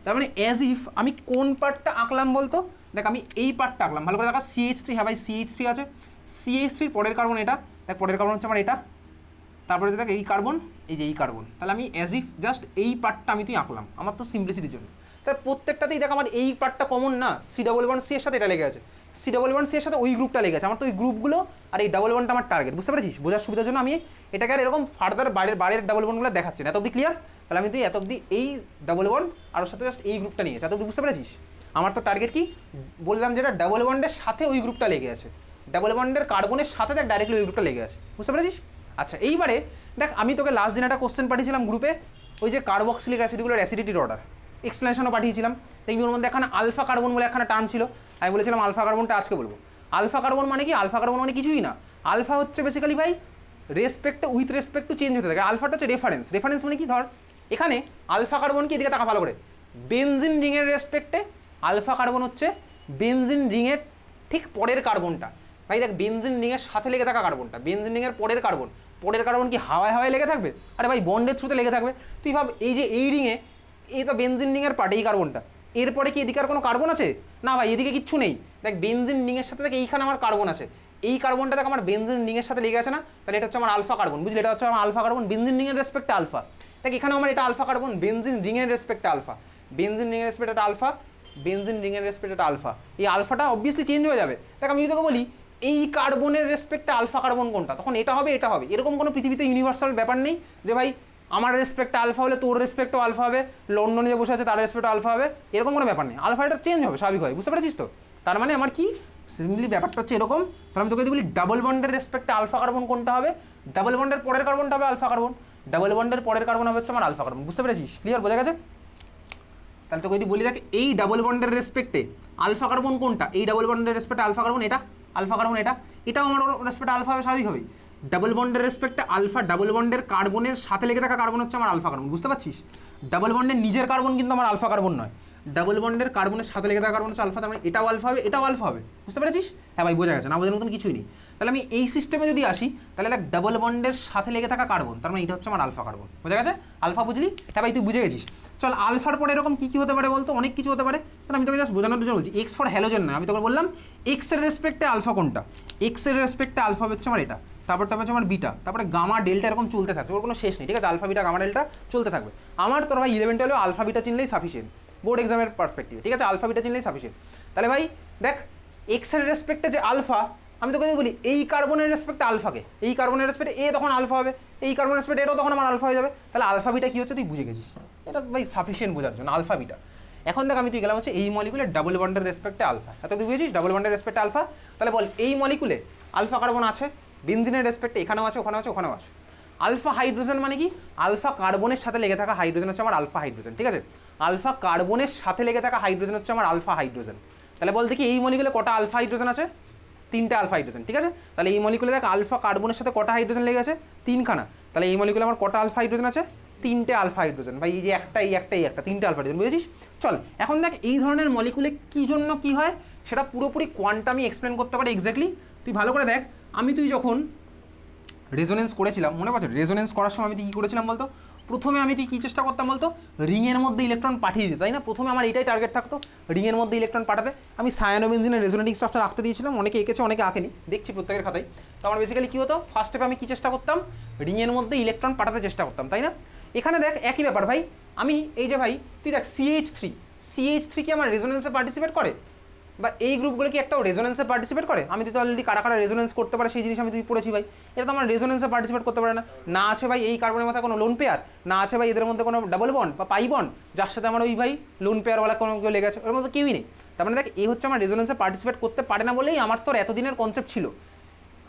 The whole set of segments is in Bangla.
তার মানে অ্যাজ ইফ আমি কোন পার্টটা আঁকলাম বলতো, দেখ আমি এই পার্টটা আঁকলাম, ভালো করে দেখা CH3, হ্যাঁ ভাই CH3 আছে, CH3 পরের কার্বন এটা, দেখ পরের কার্বন হচ্ছে আমার এটা, তারপরে দেখ এই কার্বন, এই যে এই কার্বন, তাহলে আমি অ্যাজ ইফ জাস্ট এই পার্টটা আমি তুই আঁকলাম আমার তো সিম্পলিসিটির জন্য। তার প্রত্যেকটাতেই দেখ আমার এই পার্টটা কমন না, C+1C এর সাথে এটা লেগে আছে, C+1C এর সাথে ওই গ্রুপটা লেগে আছে, আমার তো ওই গ্রুপগুলো আর এই ডাবল বন্ডটা আমার টার্গেট, বুঝতে পেরেছিস? বোঝার সুবিধার জন্য আমি এটাকে আর এরকম ফার্দার বাইরের ডাবল বন্ডগুলো দেখাচ্ছি না, এত অব্দি ক্লিয়ার? তাহলে আমি তুই এত অব্দি এই ডাবল বন্ড আর ওর সাথে জাস্ট এই গ্রুপটা নিয়েছে, এত অব্দি বুঝতে পেরেছিস? আমার তো টার্গেট কি বললাম, যেটা ডাবল বন্ডের সাথে ওই গ্রুপটা লেগে আছে, ডাবল বন্ডের কার্বনের সাথে দেখ ডাইরেক্টলি ওই গ্রুপটা লেগে আছে, বুঝতে পেরেছিস? আচ্ছা এইবারে দেখ আমি তোকে লাস্ট দিন একটা কোশ্চেন পাঠিয়েছিলাম গ্রুপে, ওই যে কার্বক্সিলিক অ্যাসিডগুলোর অ্যাসিডিটির অর্ডার, এক্সপ্লেনেশনও পাঠিয়েছিলাম, দেখবি ওর মধ্যে এখানে আলফা কার্বন বলে একটা টার্ম ছিল, আমি বলেছিলাম আলফা কার্বনটা আজকে বলবো। আলফা কার্বন মানে কি? আলফা কার্বন মানে কিছুই না, আলফা হচ্ছে বেসিক্যালি ভাই respect with respect to change হতে থাকে, আলফাটা হচ্ছে রেফারেন্স, রেফারেন্স মানে কি? ধর এখানে আলফা কার্বন কি, এদিকে টাকা ভালো করে, বেনজিন রিংয়ের রেসপেক্টে আলফা কার্বন হচ্ছে বেনজিন রিংয়ের ঠিক পরের কার্বনটা, ভাই দেখ বেনজিন রিংয়ের সাথে লেগে থাকা কার্বনটা, বেনজিন রিংয়ের পরের কার্বন, পরের কার্বন কি হাওয়ায় হাওয়ায় লেগে থাকবে? আরে ভাই বন্ডের থ্রুতে লেগে থাকবে, তুই ভাব এই যে এই রিংয়ে, এই তো বেনজিন রিংয়ের পার্ট এই কার্বনটা, এরপরে কি এদিকে আর কোনো কার্বন আছে? না ভাই এদিকে কিচ্ছু নেই, দেখ বেনজিন রিংয়ের সাথে দেখ এইখানে আমার কার্বন আছে, এই কার্বনটা দেখ আমার বেনজিন রিংয়ের সাথে লেগে আছে না, তাহলে এটা হচ্ছে আমার আলফা কার্বন, বুঝলি? এটা হচ্ছে আমার আলফা কার্বন বেনজিন রিংয়ের রেসপেক্টে আলফা, দেখ এখানে আমার এটা আলফা কার্বন বেনজিন রিংয়ের রেসপেক্টে আলফা, বেনজিন রিংয়ের রেসপেক্টে এটা আলফা, বেনজিন রিংয়ের রেসপেক্টে এটা আলফা, এই আলফাটা অবভিয়াসলি চেঞ্জ হয়ে যাবে, দেখ আমি যদি তোকে বলি এই কার্বনের রেসপেক্টে আলফা কার্বন কোনটা, তখন এটা হবে এটা হবে, এরকম কোনো পৃথিবীতে ইউনিভার্সাল ব্যাপার নেই যে ভাই আমার রেসপেক্টে আলফা হলে তোর রেসপেক্টও আলফা হবে, লন্ডনে যে বসে আছে তার রেসপেক্টও আলফা হবে, এরকম কোনো ব্যাপার নেই, আলফা এটা চেঞ্জ হবে স্বাভাবিক হয়, বুঝতে পেরেছিস তো? তার মানে আমার কি সিম্পলি ব্যাপারটা হচ্ছে এরকম, তাহলে আমি তোকে যদি বলি ডাবল বন্ডের রেসপেক্টে আলফা কার্বন কোনটা হবে, ডাবল বন্ডের পরের কার্বনটা হবে আলফা কার্বন, ডাবল বন্ডের পরের কার্বন হবে হচ্ছে আমার আলফা কার্বন, বুঝতে পেরেছিস? ক্লিয়ার, বোঝা গেছে? তাহলে তোকে যদি বলি দেখ এই ডাবল বন্ডের রেসপেক্টে আলফা কার্বন কোনটা, এই ডাবল বন্ডের রেসপেক্টে আলফা কার্বন এটা, আলফা কার্বন এটা, এটাও আমার রেসপেক্টে আলফা হবে স্বাভাবিক হবে, ডাবল বন্ডের রেসপেক্টে আলফা, ডাবল বন্ডের কার্বনের সাথে লেগে থাকা কার্বন হচ্ছে আমার আলফা কার্বন, বুঝতে পারছিস? ডাবল বন্ডের নিজের কার্বন কিন্তু আমার আলফা কার্বন নয়, ডাবল বন্ডের কার্বনের সাথে লেগে থাকা কার্বন হচ্ছে আলফা, তার মানে এটাও আলফা হবে এটাও আলফা হবে, বুঝতে পেরেছিস? হ্যাঁ ভাই বোঝা গেছে, না বোঝার মতন কিছুই নেই। তাহলে আমি এই সিস্টেমে যদি আসি, তাহলে দেখ ডাবল বন্ডের সাথে লেগে থাকা কার্বন, তার মানে এটা হচ্ছে আমার আলফা কার্বন, বোঝা গেছে? আলফা বুঝলি? হ্যাঁ ভাই তুই বুঝে গেছিস। চল আলফার পরে এরকম কী কী হতে পারে বলতো? অনেক কিছু হতে পারে, কারণ আমি তোকে জাস্ট বোঝানোর জন্য বলছি। এক্স ফর হ্যালোজেন না, আমি তোকে বললাম এক্স এর রেসপেক্টে আলফা কোনটা, এক্স এর রেসপেক্টে আলফা হচ্ছে আমার এটা, তারপরটা হচ্ছে আমার বিটা, তারপরে গামা ডেল্টা এরকম চলতে থাকবে, ওর কোনো শেষ নেই, ঠিক আছে? আলফা বিটা গামা ডেল্টা চলতে থাকবে। আমার তোর ভাই 11 12 আলফা বিটা চিনলেই সাফিসিয়েন্ট বোর্ড এক্সামের পার্সপেক্টিভে, ঠিক আছে? আলফা বিটা চিনলেই সাফিসিয়েন্ট। তাহলে ভাই দেখ এক্স এর রেসপেক্টে যে আলফা, আমি তোকে যদি বলি এই কার্বনের রেসপেক্টে আলফাকে, এই কার্বনের রেসপেক্টে এ তখন আলফা হবে, এই কার্বনের রেসপেক্টে এটাও তখন আমার আলফা হয়ে যাবে, তাহলে আলফা বিটা কী হচ্ছে তুই বুঝে গেছিস, এটা ভাই সাফিসিয়েন্ট বোঝার জন্য আলফা বিটা। এখন দেখ আমি তুই গেলাম হচ্ছে এই মলিকুলের ডাবল বন্ডের রেসপেক্টে আলফা, এত তুই বুঝেছিস ডাবল বন্ডের রেসপেক্টে আলফা। তাহলে বল এই মলিকুলে আলফা কার্বন আছে, বেনজিনের রেসপেক্টে এখানেও আছে ওখানেও আছে ওখানেও আছে। আলফা হাইড্রোজেন মানে কি? আলফা কার্বনের সাথে লেগে থাকা হাইড্রোজেন হচ্ছে আমার আলফা হাইড্রোজেন, ঠিক আছে? আলফা কার্বনের সাথে লেগে থাকা হাইড্রোজেন হচ্ছে আমার আলফা হাইড্রোজেন। তাহলে বল দেখি এই মলিকুলে কটা আলফা হাইড্রোজেন আছে? 3টে আলফা হাইড্রোজেন, ঠিক আছে? তাহলে এই মলিকুলে দেখ আলফা কার্বনের সাথে কটা হাইড্রোজেন লেগে আছে? 3খানা। তাহলে এই মলিকুলে আমার কটা আলফা হাইড্রোজেন আছে? 3টে আলফা হাইড্রোজেন, ভাই এই যে একটা এই একটা এই একটা 3টে আলফা হাইড্রোজেন, বুঝেছিস? চল এখন দেখ এই ধরনের মলিকুলে কী জন্য কী হয় সেটা পুরোপুরি কোয়ান্টামই এক্সপ্লেন করতে পারে এক্স্যাক্টলি। তুই ভালো করে দেখ, তুই যখন রেজোনেন্স করেছিলাম মনে পড়ছে, রেজোনেন্স করার সময় আমি তুই কী করেছিলাম বলতো? প্রথমে আমি তুই কী চেষ্টা করতাম বলতো? রিংয়ের মধ্যে ইলেকট্রন পাঠিয়ে দিতে, তাই না? প্রথমে আমার এইটাই টার্গেট থাকতো, রিংয়ের মধ্যে ইলেকট্রন পাঠাতে। আমি সায়ানোবেনজিনের রেজোনেটিং স্ট্রাকচার আঁকতে দিয়েছিলাম, অনেকে এঁকেছে অনেকে আঁকেনি, দেখছি প্রত্যেকের খাতায়। তো আমার বেসিক্যালি কী হতো, ফার্স্ট স্টেপে আমি কী চেষ্টা করতাম? রিংয়ের মধ্যে ইলেকট্রন পাঠাতে চেষ্টা করতাম, তাই না? এখানে দেখ একই ব্যাপার ভাই, আমি এই যে ভাই তুই দেখ CH3 কি আমার রেজোনেন্সে পার্টিসিপেট করে? বা এই গ্রুপগুলো কি একটাও রেজোনেন্সে পার্টিসিপেট করে? আমি তো অলরেডি কারা কারা রেজোনেন্স করতে পারে সেই জিনিস আমি তুই পড়েছি ভাই, এটা তো আমার রেজোনেন্সে পার্টিসিপেট করতে পারে না। না আছে ভাই এই কার্বনের মাথায় কোনো লোন পেয়ার, না আছে ভাই এদের মধ্যে কোনো ডাবল বন্ড বা পাই বন্ড যার সাথে আমার ওই ভাই লোন পেয়ারওয়ালা কোনো কেউ লেগে আছে, ওর মধ্যে কেউই নেই। তার মানে দেখ এই হচ্ছে আমার রেজোনেন্সে পার্টিসিপেট করতে পারে না বলেই আমার তোর এতদিনের কনসেপ্ট ছিল।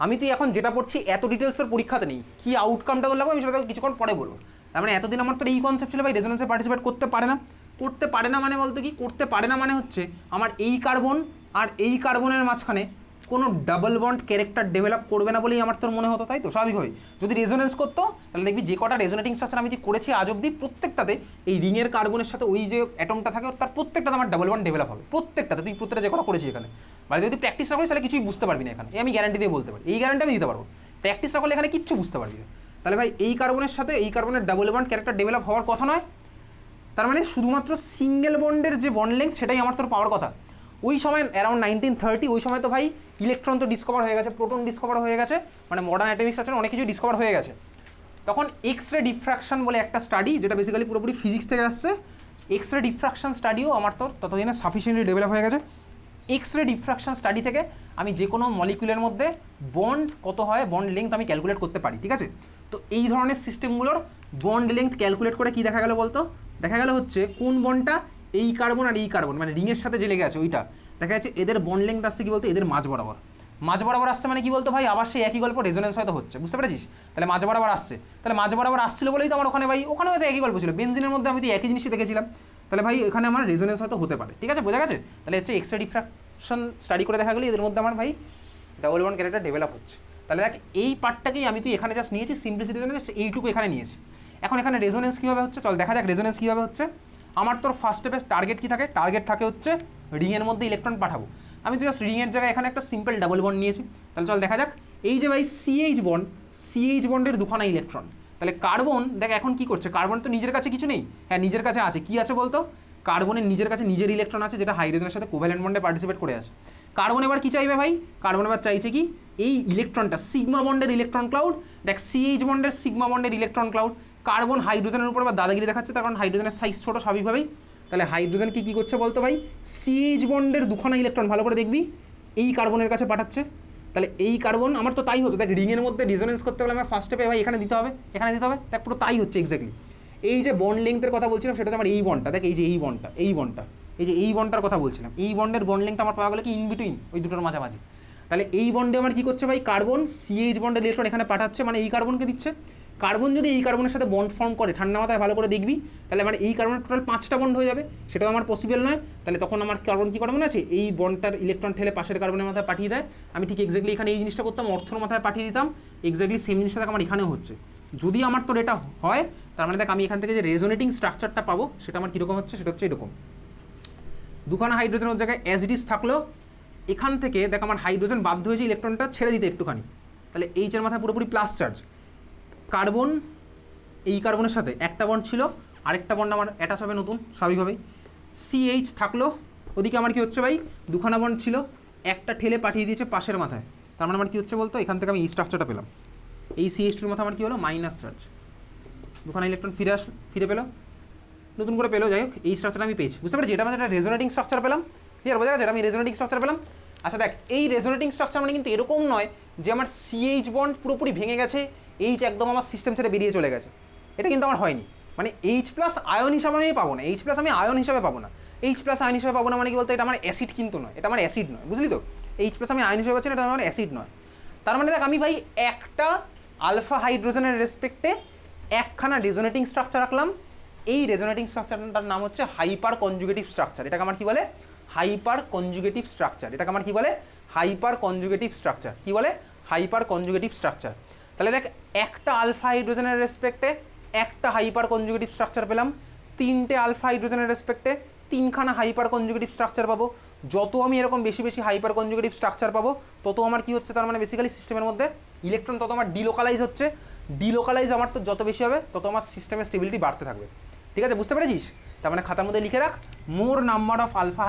আমি তুই এখন যেটা পড়ছি এত ডিটেলসের পরীক্ষাতে নেই, কী আউটকামটা তোর লাগবে আমি সেটা কিছুক্ষণ পরে বলবো। তার মানে এতদিন আমার তোর এই কনসেপ্ট ছিল ভাই রেজোনেন্সে পার্টিসিপেট করতে পারে না। করতে পারে না মানে বলতে কি করতে পারে না মানে হচ্ছে আমার এই কার্বন আর এই কার্বনের মাঝখানে কোনো ডাবল বন্ড ক্যারেক্টার ডেভেলপ করবে না বলেই আমার তোর মনে হতো, তাই তো? স্বাভাবিকভাবে যদি রেজোনেন্স করতো তাহলে দেখবি যে কটা রেজোনেটিং স্ট্রাকচার আমি করেছি আজ অব্দি প্রত্যেকটাতে এই রিংয়ের কার্বনের সাথে ওই যে অ্যাটমটা থাকে তার প্রত্যেকটাতে আমার ডাবল বন্ড ডেভেলপ হবে, প্রত্যেকটাতে। তুই প্রত্যেকটা যে কটা করেছি এখানে মানে যদি প্র্যাকটিস না করিস তাহলে কিছুই বুঝতে পারবি না এখানে, আমি গ্যারান্টি দিয়ে বলতে পারি, এই গ্যারান্টি আমি দিতে পারবো। প্র্যাকটিস না করলে এখানে কিচ্ছু বুঝতে পারবি না। তাহলে ভাই এই কার্বনের সাথে এই কার্বনের ডাবল বন্ড ক্যারেক্টার ডেভেলপ হওয়ার কথা নয়, তার মানে শুধুমাত্র সিঙ্গেল বন্ডের যে বন্ড লেংথ সেটাই আমার তোর পাওয়ার কথা। ওই সময় অ্যারাউন্ড 1930 ওই সময় তো ভাই ইলেকট্রন তো ডিসকভার হয়ে গেছে, প্রোটন ডিসকভার হয়ে গেছে, মানে মডার্ন অ্যাটমিক স্ট্রাকচার অনেক কিছু ডিসকভার হয়ে গেছে। তখন এক্স রে ডিফ্র্যাকশন বলে একটা স্টাডি, যেটা বেসিক্যালি পুরোপুরি ফিজিক্স থেকে আসছে, এক্স রে ডিফ্র্যাকশন স্টাডিও আমার তো ততদিনে সাফিসিয়েন্টলি ডেভেলপ হয়ে গেছে। এক্স রে ডিফ্র্যাকশন স্টাডি থেকে আমি যে কোনো মলিকুলের মধ্যে বন্ড কত হয়, বন্ড লেংথ আমি ক্যালকুলেট করতে পারি, ঠিক আছে। তো এই ধরনের সিস্টেমগুলোর বন্ড লেংথ ক্যালকুলেট করে কি দেখা গেল বলতো, দেখা গেল হচ্ছে কোন বন্ডটা এই কার্বন আর এই কার্বন মানে রিংয়ের সাথে যে লেগে আছে ওইটা, দেখা যাচ্ছে এদের বন্ড লেংথ আসছে কি বলতো এদের মাঝ বরাবর। মাঝ বরাবর আসছে মানে কি বলতো ভাই, আবার সেই একই গল্প রেজোনেন্স হয়তো হচ্ছে, বুঝতে পেরেছিস। তাহলে মাঝ বরাবর আসছে, তাহলে মাঝ বরাবর আসছিল বলেই তো আমার ওখানে ভাই, ওখানে হয়তো একই গল্প ছিল, বেনজিনের মধ্যে আমি তো একই জিনিসই দেখেছিলাম, তাহলে ভাই এখানে আমার রেজোনেন্স হয়তো হতে পারে, ঠিক আছে, বোঝা গেছে। তাহলে হচ্ছে এক্স রে ডিফ্র্যাকশন স্টাডি করে দেখা গেলো এদের মধ্যে আমার ভাই ডাবল বন্ড ক্যারেক্টার ডেভেলপ হচ্ছে। তাহলে দেখ এই পার্টটাকেই আমি তুই এখানে জাস্ট নিয়েছি সিম্পলিসিটির জন্য, এইটুকু এখানে নিয়েছি। এখন এখানে রেজোনেন্স কীভাবে হচ্ছে চল দেখা যাক রেজোনেন্স কীভাবে হচ্ছে। আমার তোর ফার্স্ট স্টেপে টার্গেট কী থাকে, টার্গেট থাকে হচ্ছে রিংয়ের মধ্যে ইলেকট্রন পাঠাবো। আমি তো জাস্ট রিংয়ের জায়গায় এখানে একটা সিম্পল ডাবল বন্ড নিয়েছি। তাহলে চল দেখা যাক এই যে ভাই সিএইচ বন্ডের দুখানা ইলেকট্রন। তাহলে কার্বন দেখ এখন কি করছে, কার্বন তো নিজের কাছে কিছু নেই, হ্যাঁ নিজের কাছে আছে, কি আছে বলতো, কার্বনের নিজের কাছে নিজের ইলেকট্রন আছে যেটা হাইড্রোজেনের সাথে কোভ্যালেন্ট বন্ডে পার্টিসিপেট করে আছে। কার্বন এবার কি চাইবে ভাই, কার্বন এবার চাইছে কি এই ইলেকট্রনটা সিগমা বন্ডের ইলেকট্রন ক্লাউড, দেখ সিএইচ বন্ডের সিগমা বন্ডের ইলেকট্রন ক্লাউড, কার্বন হাইড্রোজেনের উপর আবার দাদাগিরি দেখাচ্ছে, তার কারণ হাইড্রোজেনের সাইজ ছোটো স্বাভাবিকভাবেই। তাহলে হাইড্রোজেন কি করছে বলতো ভাই, সিএইচ বন্ডের দুখানা ইলেকট্রন ভালো করে দেখবি এই কার্বনের কাছে পাঠাচ্ছে। তাহলে এই কার্বন আমার তো তাই হতো, দেখ রিংয়ের মধ্যে রেজোনেন্স করতে গেলে আমার ফার্স্ট স্টেপে ভাই এখানে দিতে হবে, এখানে দিতে হবে, দেখ পুরো তাই হচ্ছে এক্স্যাক্টলি। এই যে বন্ড লেংথের কথা বলছিলাম সেটা হচ্ছে আমার এই বন্ডটা, দেখ এই যে এই বন্ডটা, এই যে এই বন্ডটার কথা বলছিলাম, এই বন্ডের বন্ড লেংথ আমার পাওয়া গেলো কি ইন বিটুইন ওই দুটোর মাঝামাঝি। তাহলে এই বন্ডে আমার কি করছে ভাই, কার্বন সিএইচ বন্ডের ইলেকট্রন এখানে পাঠাচ্ছে, মানে এই কার্বনকে দিচ্ছে। কার্বন যদি এই কার্বনের সাথে বন্ড ফর্ম করে ঠান্ডা মাথায় ভালো করে দেখবি, তাহলে আমার এই কার্বনের টোটাল 5টা বন্ড হয়ে যাবে, সেটাও আমার পসিবল নয়। তাহলে তখন আমার কার্বন কী করে মনে আছে, এই বন্ডটার ইলেকট্রন ঠেলে পাশের কার্বনের মাথায় পাঠিয়ে দেয়। আমি ঠিক এক্স্যাক্টলি এখানে এই জিনিসটা করতাম, অর্থর মাথায় পাঠিয়ে দিতাম, এক্স্যাক্টলি সেম জিনিসটা দেখ আমার এখানেও হচ্ছে। যদি আমার তোর এটা হয় তার মানে দেখ আমি এখান থেকে যে রেজোনেটিং স্ট্রাকচারটা পাবো সেটা আমার কীরকম হচ্ছে, সেটা হচ্ছে এরকম, দুখানা হাইড্রোজেনের জায়গায় অ্যাজ ইট ইজ থাকলো, এখান থেকে দেখ আমার হাইড্রোজেন বাধ্য হয়েছে ইলেকট্রনটা ছেড়ে দিতে একটুখানি, তাহলে এইচের মাথায় পুরোপুরি প্লাস চার্জ। কার্বন এই কার্বনের সাথে একটা বন্ড ছিল, আরেকটা বন্ড আমার অ্যাটাচ হবে নতুন স্বাভাবিকভাবেই, সিএইচ থাকলো, ওদিকে আমার কি হচ্ছে ভাই দুখানা বন্ড ছিল, একটা ঠেলে পাঠিয়ে দিয়েছে পাশের মাথায়, তার মানে আমার কী হচ্ছে বলতো, এখান থেকে আমি এই স্ট্রাকচারটা পেলাম, এই সিএইচ2 মাথায় আমার কী হলো মাইনাস চার্জ, দুখানা ইলেকট্রন ফিরে পেলো, নতুন করে পেলো, যাই হোক এই স্ট্রাকচার আমি পেয়েছি, বুঝতে পারছি, এটা মানে একটা রেজোনেটিং স্ট্রাকচার পেলাম, ক্লিয়ার বোঝা গেছে, এটা আমি রেজোনেটিং স্ট্রাকচার পেলাম। আচ্ছা দেখ এই রেজোনেটিং স্ট্রাকচার মানে কিন্তু এরকম নয় যে আমার সিএইচ বন্ড পুরোপুরি ভেঙে গেছে, এইচ একদম আমার সিস্টেম ছেড়ে বেরিয়ে চলে গেছে, এটা কিন্তু আমার হয়নি। মানে এইচ প্লাস আয়ন হিসাবে আমি পাবো না, এইচ প্লাস আমি আয়ন হিসাবে পাবো না, এইচ প্লাস আয়ন হিসাবে পাবো না মানে কি বলতে, এটা আমার অ্যাসিড কিন্তু নয়, এটা আমার অ্যাসিড নয়, বুঝলি তো, এইচ প্লাস আমি আয়ন হিসাবে পাচ্ছি না, এটা আমার অ্যাসিড নয়। তার মানে দেখ আমি ভাই একটা আলফা হাইড্রোজেনের রেসপেক্টে একখানা রেজোনেটিং স্ট্রাকচার রাখলাম, এই রেজোনেটিং স্ট্রাকচারটার নাম হচ্ছে হাইপার কনজুগেটিভ স্ট্রাকচার, এটাকে আমার কি বলে হাইপার কনজুগেটিভ স্ট্রাকচার, এটাকে আমার কি বলে হাইপার কনজুগেটিভ স্ট্রাকচার, কি বলে হাইপার কনজুগেটিভ স্ট্রাকচার। তাহলে দেখ একটা আলফা হাইড্রোজেনের রেসপেক্টে একটা হাইপার কনজুগেটিভ স্ট্রাকচার পেলাম, তিনটে আলফা হাইড্রোজেনের রেসপেক্টে তিনখানা হাইপার কনজুগেটিভ স্ট্রাকচার পাবো। যত আমি এরকম বেশি বেশি হাইপার কনজুগেটিভ স্ট্রাকচার পাবো তত আমার কি হচ্ছে, তার মানে বেসিক্যালি সিস্টেমের মধ্যে ইলেকট্রন তত আমার ডিলোকালাইজ হচ্ছে, ডিলোকালাইজ আমার তো যত বেশি হবে তত আমার সিস্টেমের স্টেবিলিটি বাড়তে থাকবে, ঠিক আছে, বুঝতে পেরেছিস। তার মানে খাতার মধ্যে লিখে রাখ more number of alpha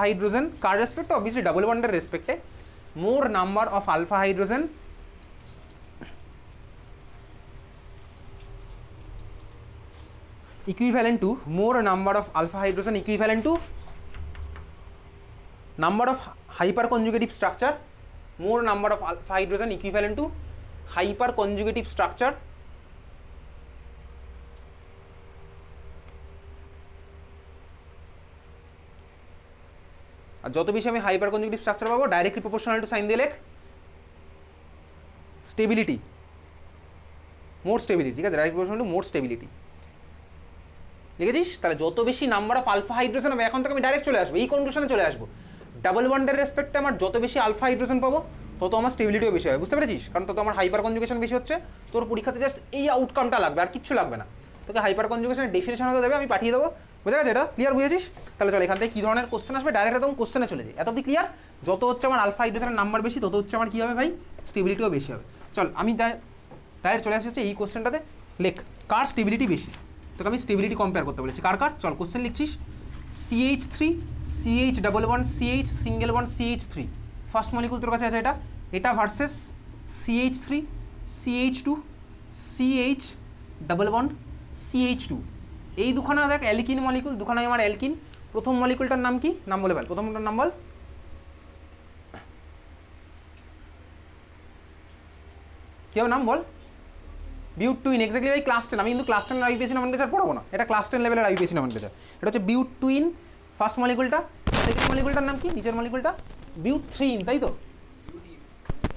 hydrogen কার রেসপেক্টে, অবভিয়াসলি ডাবল বন্ডের রেসপেক্টে, more number of alpha hydrogen equivalent to more number of alpha hydrogen equivalent to number of hyperconjugative structure, more number of alpha hydrogen equivalent to hyperconjugative structure আর যত বেশি আমি হাইপার কনজুগেটিভ স্ট্রাকচার পাবো ডাইরেক্টলি প্রপোর্শনাল টু সাইন দিয়ে লেখ স্টেবিলিটি, মোর স্টেবিলিটি, ঠিক আছে, direct proportional to more stability লিখেছিস। তাহলে যত বেশি নাম্বার অফ আলফা হাইড্রোজেন হবে, এখন থেকে আমি ডাইরেক্ট চলে আসবো এই কনক্লুশনে চলে আসবো, ডাবল বন্ডের রেসপেক্টে আমার যত বেশি আলফা হাইড্রোজেন পাবো তত আমার স্টেবিলিটিও বেশি হবে, বুঝতে পেরেছিস, কারণ তত আমার হাইপার কনজুগেশন বেশি হচ্ছে। তোর পরীক্ষাতে জাস্ট এই আউটকামটা লাগবে, আর কিচ্ছু লাগবে না, তোকে হাইপার কনজুগেশনের ডেফিনেশন হতে দেবে, আমি পাঠিয়ে দেবো, বুঝা গেছে, এটা ক্লিয়ার বুঝেছিস। তাহলে চল এখান থেকে কী ধরনের কোশ্চেন আসবে ডাইরেক্ট একদম কোশ্চেনে চলে যায়, এত অব্দি ক্লিয়ার। যত হচ্ছে আমার আলফা হাইড্রোজেনের নাম্বার বেশি তত হচ্ছে আমার কী হবে ভাই স্টেবিলিটিও বেশি হবে। চল আমি ডাইরেক্ট চলে আসছি হচ্ছে এই কোশ্চেনটাতে, লেখ কার স্টেবিলিটি বেশি, তোকে আমি স্টেবিলিটি কম্পেয়ার করতে বলেছি। কার কার, চল কোশ্চেন লিখছিস। CH3 CH double bond CH single bond CH3 first molecule তোর কাছে আছে এটা, এটা versus CH3 CH2 CH double bond CH2। এই দুখানা দেখ অ্যালকিন মলিকুল, দুখানাই আমার অ্যালকিন। প্রথম মলিকুলটার নাম কি, নাম বলে বল, প্রথমটার নাম বল। কী হবে নাম বল? বিউট টুইন, এক্স্যাক্টলি ভাই ক্লাস 10। আমি কিন্তু ক্লাস 10 আইপিএসি নমেনক্লেচার পড়াবো না, এটা ক্লাস 10 লেভেলের আইপিএসি নমেনক্লেচার। এটা হচ্ছে বিউট টুইন ফার্স্ট মলিকুলটা, সেকেন্ড মলিকুলটার নাম কি, নিচের মলিকুলটা বিউট 3 তাই তো।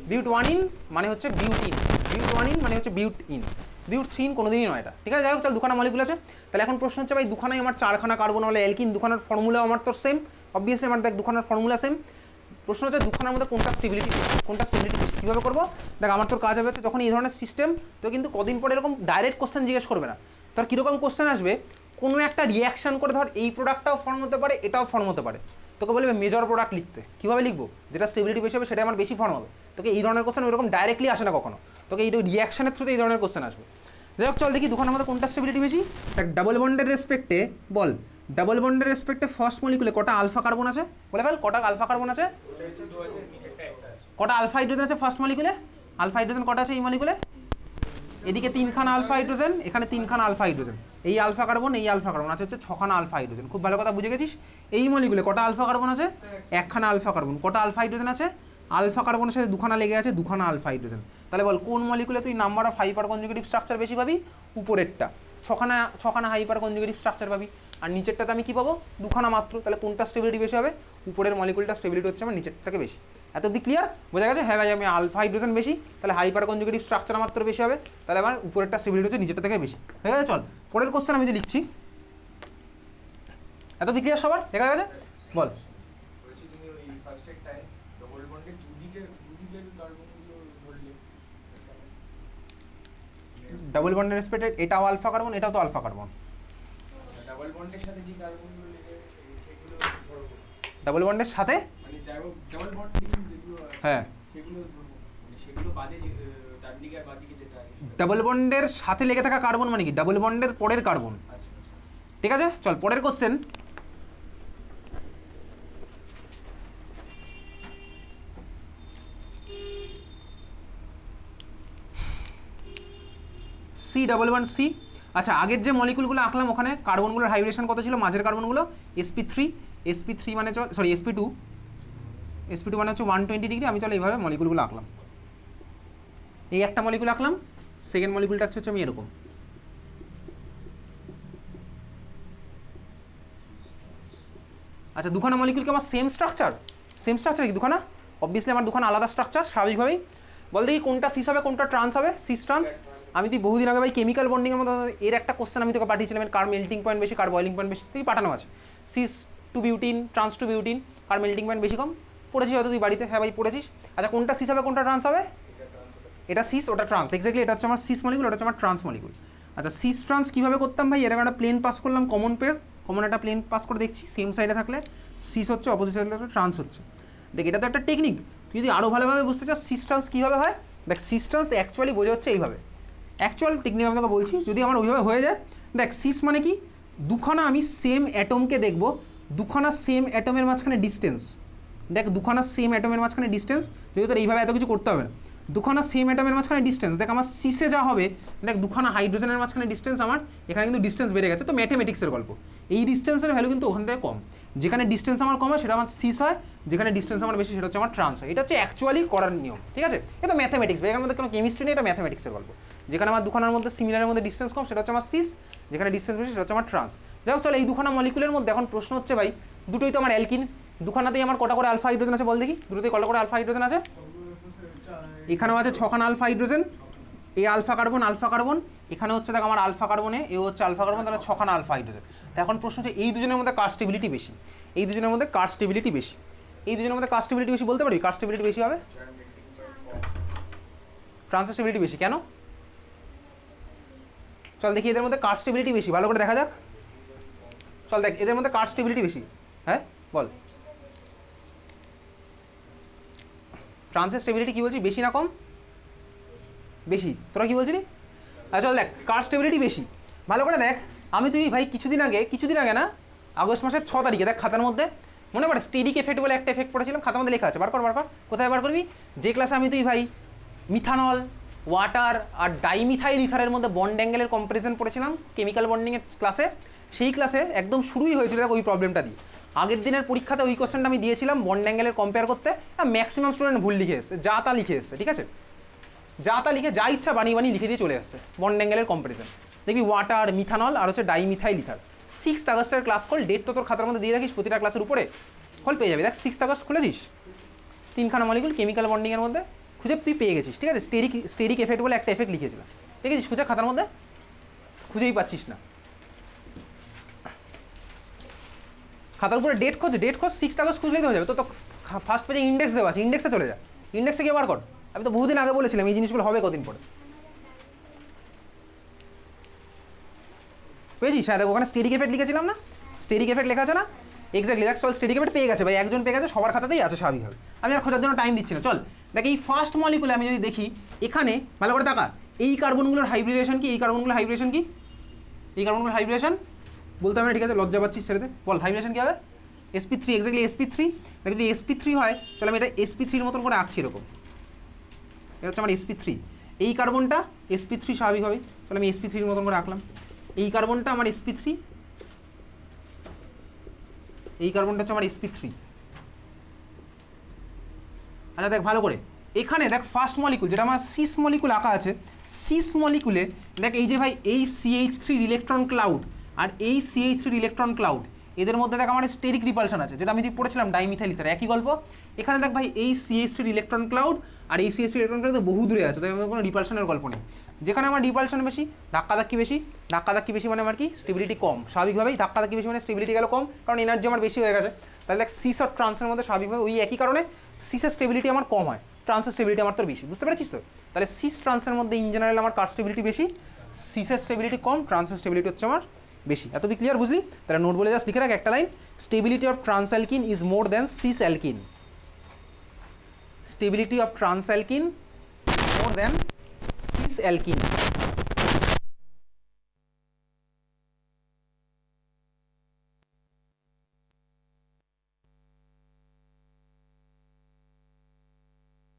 বিউট 1 ইন মানে হচ্ছে বিউট ইন, বিউট 1 ইন মানে হচ্ছে বিউট ইন, বিউট 3 ইন কোনোদিনই নয় এটা, ঠিক আছে। যাই হোক চল, দুখানা মলিকুল আছে। তাহলে এখন প্রশ্ন হচ্ছে ভাই দুখানাই আমার 4খানা কার্বন হলে অ্যালকিন, দুখানার ফর্মুলা আমার তো সেম, অবভিয়াসলি আমার দেখ দুখানার ফর্মুলা সেম। প্রশ্ন হচ্ছে দুখানার মধ্যে কোনটা স্টেবিলিটি, কোনটা স্টেবিলিটি কীভাবে করবো দেখ। আমার তোর কাজ হবে যখন এই ধরনের সিস্টেম, তো কিন্তু কদিন পরে এরকম ডাইরেক্ট কোশ্চেন জিজ্ঞেস করবে না। তোর কীরকম কোশ্চেন আসবে, কোনো একটা রিয়াকশান করে ধর এই প্রোডাক্টটাও ফর্ম হতে পারে, এটাও ফর্ম হতে পারে, তোকে বলবে মেজর প্রোডাক্ট লিখতে। কীভাবে লিখবো, যেটা স্টেবিলিটি বেশি হবে সেটা আমার বেশি ফর্ম হবে। তোকে এই ধরনের কোশ্চেন ওইরকম ডাইরেক্টলি আসে না কখনো, তোকে এই রিয়াকশানের থ্রুতে এই ধরনের কোশ্চেন আসবে। যাই হোক চল দেখি দুখানার মধ্যে কোনটা স্টেবিলিটি বেশি। দেখ ডাবল বন্ডের রেসপেক্টে বল, ডাবল বন্ডের রেসপেক্টে ফার্স্ট মলিকুলে কটা আলফা কার্বন আছে বলে ফেল, কটা আলফা কার্বন আছে, কটা আলফা হাইড্রোজেন আছে ফার্স্ট মলিকুলে, আলফা হাইড্রোজেন কটা আছে এই মলিকুলে, এদিকে 3খানা আলফা হাইড্রোজেন, এখানে 3খানা আলফা হাইড্রোজেন, এই আলফা কার্বন এই আলফা কার্বন আছে হচ্ছে 6খানা আলফা হাইড্রোজেন। খুব ভালো কথা বুঝে গেছিস। এই মলিকুলে কটা আলফা কার্বন আছে, 1খানা আলফা কার্বন, কটা আলফা হাইড্রোজেন আছে, আলফা কার্বনের সাথে 2খানা লেগে আছে, 2খানা আলফা হাইড্রোজেন। তাহলে বল কোন মলিকুলে তুই number of hyper conjugative structure বেশি পাবি, উপরেরটা 6খানা হাইপার কনজুগেটিভ স্ট্রাকচার পাবি, আর নিচেরটাতে আমি কি পাবো 2খানা মাত্র। তাহলে কোনটা স্টেবিলিটি বেশি হবে, উপরের মলিকুলটা স্টেবিলিটি হচ্ছে আমার নিচের থেকে বেশি। এত অব্দি ক্লিয়ার, বোঝা গেছে? হ্যাঁ ভাই আমি আলফা হাইড্রোজেন বেশি, তাহলে হাইপার কনজুগেটিভ স্ট্রাকচার মাত্র বেশি হবে, তাহলে আমার উপরেরটা স্টেবিলিটি হচ্ছে নিচেরটা থেকে বেশি। হয়ে গেছে? চল পরের কোশ্চেন আমি যে লিখছি, এত অব্দি ক্লিয়ার সবার, দেখা গেছে? বল। ডাবল বন্ডের রেসপেক্টে এটাও আলফা কার্বন, এটাও তো আলফা কার্বন। ডাবল বন্ডের সাথে যে কার্বনগুলো লেগে সেগুলো ধরব, ডাবল বন্ডের সাথে মানে ডাবল বন্ডিং যেগুলো, হ্যাঁ সেগুলো ধরব, মানে সেগুলো বাদে যে ডান দিকে আর বাঁ দিকে যেটা আছে, ডাবল বন্ডের সাথে লেগে থাকা কার্বন মানে কি, ডাবল বন্ডের পরের কার্বন। আচ্ছা ঠিক আছে, চল পরের question. C double bond C. আচ্ছা আগের যে মলিকুলগুলো আঁকলাম ওখানে কার্বনগুলোর হাইব্রিডেশন কত ছিল, মাঝের কার্বনগুলো sp3 মানে সরি sp2 মানে হচ্ছে 120 ডিগ্রি। আমি চলো এইভাবে মলিকুলগুলো আঁকলাম, এই একটা মলিকুল আঁকলাম, সেকেন্ড মলিকুলটা হচ্ছে আমি এরকম। আচ্ছা দুখানা মলিকুল কি আমার সেম স্ট্রাকচার কি দুখানা, অবভিয়াসলি আমার দুখানা আলাদা স্ট্রাকচার স্বাভাবিকভাবেই। বল দেখি কোনটা সিস হবে কোনটা ট্রান্স হবে, সিস ট্রান্স। আমি তুই বহুদিন আগে ভাই কেমিক্যাল বন্ডিংয়ের মধ্যে এর একটা কোশ্চেন আমি তোকে পাঠিয়েছিলাম, কার মেল্টিং পয়েন্ট বেশি কার বয়লিং পয়েন্ট বেশি, তুই পাঠানো আছে। Cis two butene, trans two butene, কার মেল্টিং পয়েন্ট বেশি কম, পড়েছিস হয়তো তুই বাড়িতে। হ্যাঁ ভাই পড়েছিস। আচ্ছা কোনটা সিস হবে কোনটা ট্রান্স হবে, এটা সিস ওটা ট্রান্স, এক্স্যাক্টলি এটা হচ্ছে আমার সিস মলিকুল, ওটা হচ্ছে আমার ট্রান্স মলিকুল। আচ্ছা সিস ট্রান্স কীভাবে করতাম ভাই, এরকম একটা প্লেন পাস করলাম, কমন একটা প্লেন পাস করে দেখছি, সেম সাইডে থাকলে সিস হচ্ছে, অপোজিট সাইডে থাকলে ট্রান্স হচ্ছে। দেখ এটা তো একটা টেকনিক, তুই যদি আরও ভালোভাবে বুঝতে চাস সিস ট্রান্স কীভাবে হয়, দেখ সিস ট্রান্স অ্যাকচুয়ালি বোঝা হচ্ছে এইভাবে, অ্যাকচুয়াল টেকনিক আমি তোকে বলছি। যদি আমার ওইভাবে হয়ে যায়, দেখ সিস মানে কি, দুখানা আমি সেম অ্যাটমকে দেখব, দুখানা সেম অ্যাটমের মাঝখানে ডিস্টেন্স, দেখ দুখানা সেম অ্যাটমের মাঝখানে ডিস্টেন্স, যদি তোর এইভাবে এত কিছু করতে হবে না, দুখানা সেম অ্যাটমের মাঝখানে ডিস্টেন্স, দেখ আমার সিসে যা হবে, দেখ দুখানা হাইড্রোজেনের মাঝখানে ডিস্টেন্স, আমার এখানে কিন্তু ডিস্টেন্স বেড়ে গেছে, তো ম্যাথমেটিক্সের গল্প। এই ডিস্টেন্সের ভ্যালু কিন্তু ওখান থেকে কম, যেখানে ডিস্টেন্স আমার কম হয় সেটা আমার সিস হয়, যেখানে ডিস্টেন্স আমার বেশি সেটা হচ্ছে আমার ট্রান্স হয়। এটা হচ্ছে অ্যাকচুয়ালি করার নিয়ম, ঠিক আছে? এটা ম্যাথমেটিক্স, এখানের মধ্যে কোনো কেমিস্ট্রি নেই, এটা ম্যাথমেটিক্সের গল্প। যেখানে আমার দুখানার মধ্যে সিমিলারের মধ্যে ডিস্টেন্স কম সেটা হচ্ছে আমার সিস, যেখানে ডিস্টেন্স বেশি সেটা হচ্ছে আমার ট্রান্স। যাই হোক চলো এই দুখানা মলিকুলের মধ্যে এখন প্রশ্ন হচ্ছে ভাই, দুটোই তো আমার অ্যালকিন, দুখানাতেই আমার কটা করে আলফা হাইড্রোজেন আছে বল দেখি, দুটোতেই কটা করে আলফা হাইড্রোজেন আছে, এখানেও আছে 6খানা আলফা হাইড্রোজেন, এই আলফা কার্বন, এখানে হচ্ছে দেখ আমার আলফা কার্বনে এ হচ্ছে আলফা কার্বন, তাহলে 6খানা আলফা হাইড্রোজেন। তো এখন প্রশ্ন হচ্ছে এই দুজনের মধ্যে কার স্টেবিলিটি বেশি, এই দুজনের মধ্যে কার স্টেবিলিটি বেশি, এই দুজনের মধ্যে কার স্টেবিলিটি বেশি বলতে পারবি, কার স্টেবিলিটি বেশি হবে, ট্রান্সের স্টেবিলিটি বেশি। কেন? চল দেখি এদের মধ্যে কার স্টেবিলিটি বেশি, ভালো করে দেখা যাক। চল দেখ এদের মধ্যে কার স্টেবিলিটি বেশি, হ্যাঁ বল। ট্রান্সের স্টেবিলিটি কী বলছি, বেশি না কম? বেশি। তোরা কী বলছিলি? চল দেখ কার স্টেবিলিটি বেশি, ভালো করে দেখ। আমি তুই ভাই কিছুদিন আগে না, আগস্ট মাসের 6 তারিখে দেখ খাতার মধ্যে মনে পড়ে স্টেরিক এফেক্ট বলে একটা এফেক্ট পড়েছিলাম, খাতার মধ্যে লেখা আছে, বার কর। কোথায় বার করবি? যে ক্লাসে আমি তুই ভাই মিথানল, ওয়াটার আর ডাইমিথাইল ইথারের মধ্যে বন্ড অ্যাঙ্গেলের কম্পারিজন পড়েছিলাম কেমিক্যাল বন্ডিংয়ের ক্লাসে, সেই ক্লাসে একদম শুরুই হয়েছিল দেখ ওই প্রবলেমটা দিয়ে। আগের দিনের পরীক্ষাতে ওই কোশ্চেনটা আমি দিয়েছিলাম বন্ড অ্যাঙ্গেলের কম্পেয়ার করতে, ম্যাক্সিমাম স্টুডেন্ট ভুল লিখে এসছে, যা তা লিখে এসছে, ঠিক আছে, যা তা লিখে যা ইচ্ছা বানিয়ে লিখে দিয়ে চলে আসছে বন্ড অ্যাঙ্গেলের কম্পারিজন। দেখবি ওয়াটার, মিথানল আর হচ্ছে ডাইমিথাইল ইথার। 6 আগস্টের ক্লাস কল, ডেট তো তোর খাতার মধ্যে দিয়ে রাখিস প্রতিটা ক্লাসের উপরে, হল পেয়ে যাবি। দেখ 6 আগস্ট খুলেছিস, 3খানা মলিকুল কেমিক্যাল বন্ডিংয়ের মধ্যে খুঁজে তুই পেয়ে গেছিস, ঠিক আছে। স্টেরিক এফেক্ট বলে একটা এফেক্ট লিখেছিলাম, ঠিক আছে, খুঁজে খাতার মধ্যে খুঁজেই পাচ্ছিস না, খাতার উপরে ডেট খোঁজ 6 আগস্ট খুঁজলেই তো হয়ে যাবে। তো ফার্স্ট পেজে ইন্ডেক্স দেওয়া আছে, ইন্ডেক্সে চলে যা, ইন্ডেক্সে গিয়ে বার কর। আমি তো বহুদিন আগে বলেছিলাম এই জিনিসগুলো হবে কদিন পরে, পেয়েছিস? হ্যাঁ দেখো ওখানে স্টেরিক এফেক্ট লিখেছিলাম না, স্টেরিক এফেক্ট লেখা আছে না, এক্স্যাক্টলি। দেখ চল স্টেরিক এফেক্ট পেয়ে গেছে ভাই, একজন পেয়ে গেছে, সবার খাতাতেই আছে স্বাভাবিকভাবে, আমি আর খোঁজার জন্য টাইম দিচ্ছি না। চল দেখ এই ফার্স্ট মলিকুলে আমি যদি দেখি এখানে ভালো করে তাকা, এই কার্বনগুলোর হাইব্রিডেশন কি, এই কার্বনগুলোর হাইব্রিডেশন কি, এই কার্বনগুলোর হাইব্রিডেশন বলতে হবে না, ঠিক আছে, লজ্জা পাচ্ছিস ছেড়ে দে, বল হাইব্রিডেশন কী হবে? sp3, exactly sp3। দেখ যদি sp3 হয় চলো আমি এটা sp3 মতন করে আঁকছি, এরকম, এটা হচ্ছে আমার sp3, এই কার্বনটা sp3 স্বাভাবিকভাবেই, চলো আমি sp3 মতন করে আঁকলাম। এই কার্বনটা আমার sp3, এই কার্বনটা হচ্ছে আমার sp3। আচ্ছা দেখ ভালো করে এখানে দেখ ফার্স্ট মলিকুল যেটা আমার সিস মলিকুল আঁকা আছে, সিস মলিকুলে দেখ এই যে ভাই এই CH3 ইলেকট্রন ক্লাউড আর এই CH3 ইলেকট্রন ক্লাউড, এদের মধ্যে দেখ আমার স্টেরিক রিপালশন আছে, যেটা আমি পড়েছিলাম ডাইমিথাইল ইথার, একই গল্প। এখানে দেখ ভাই এই CH3 ইলেকট্রন ক্লাউড আর এই CH3 ইলেকট্রন ক্লাউড বহু দূরে আছে, তাই আমাদের কোনো রিপালশনের গল্প নেই। যেখানে আমার রিপালশন বেশি, ধাক্কাধাক্কি বেশি মানে আমার কি স্টেবিলিটি কম, স্বাভাবিকভাবেই ধাক্কাধাক্কি বেশি মানে স্টেবিলিটি গেল কম, কারণ এনার্জি আমার বেশি হয়ে গেছে। তাহলে দেখ সিস আর ট্রান্সের মধ্যে স্বাভাবিকভাবে ওই একই কারণে সিসের স্টেবিলিটি আমার কম হয়, ট্রান্সের স্টেবিলিটি আমার তোর বেশি, বুঝতে পেরেছিস তো? তাহলে সিস ট্রান্সের মধ্যে ইন জেনারেল আমার কার স্টেবিলিটি বেশি, সিসের স্টেবিলিটি কম, ট্রান্সের স্টেবিলিটি হচ্ছে আমার বেশি। এত ক্লিয়ার বুঝলি? তাহলে নোট বলে জাস্ট লিখে রাখ একটা line, stability of trans alkene is more than cis alkene, stability of trans alkene more than cis alkyne.